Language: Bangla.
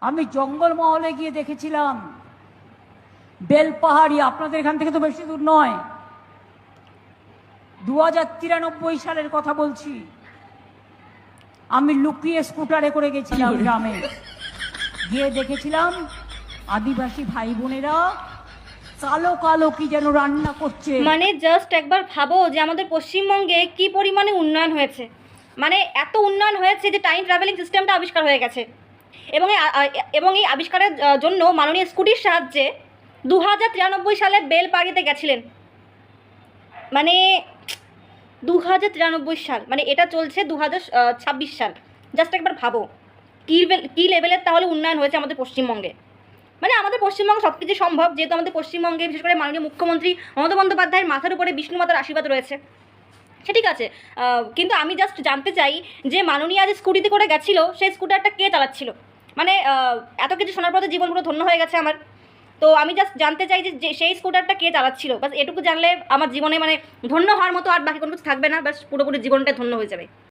আমি জঙ্গলমহলে গিয়ে দেখেছিলাম বেলপাহাড়ি, আপনাদের এখান থেকে তো বেশি দূর নয়, 2093 সালের কথা বলছি। আমি লুকিয়ে স্কুটারে করে গেছিলাম গ্রামে, গিয়ে দেখেছিলাম আদিবাসী ভাই বোনেরা কালো কালো কি যেন রান্না করছে। মানে জাস্ট একবার ভাবো যে আমাদের পশ্চিমবঙ্গে কি পরিমাণে উন্নয়ন হয়েছে। মানে এত উন্নয়ন হয়েছে যে টাইম ট্রাভেলিং সিস্টেমটা আবিষ্কার হয়ে গেছে, এবং এই আবিষ্কারের জন্য মাননীয় স্কুটির সাহায্যে 2093 সালে বেলপাহাড়িতে গেছিলেন। মানে 2093 সাল, মানে এটা চলছে 2026 সাল। জাস্ট একবার ভাবো কী লেভেলের তাহলে উন্নয়ন হয়েছে আমাদের পশ্চিমবঙ্গে। মানে আমাদের পশ্চিমবঙ্গে সব কিছু সম্ভব, যেহেতু আমাদের পশ্চিমবঙ্গে বিশেষ করে মাননীয় মুখ্যমন্ত্রী মমতা বন্দ্যোপাধ্যায়ের মাথার উপরে বিষ্ণু মাতার আশীর্বাদ রয়েছে। সে ঠিক আছে, কিন্তু আমি জাস্ট জানতে চাই যে মাননীয় আজ স্কুটিতে করে গেছিলো, সেই স্কুটারটা কে চালাচ্ছিল? মানে এত কিছু শোনার পরে জীবন পুরো ধন্য হয়ে গেছে আমার। তো আমি জাস্ট জানতে চাই যে সেই স্কুটারটা কে চালাচ্ছিল, বাস এটুকু জানলে আমার জীবনে মানে ধন্য হওয়ার মতো আর বাকি কোনো কিছু থাকবে না, বাস পুরোপুরি জীবনটাই ধন্য হয়ে যাবে।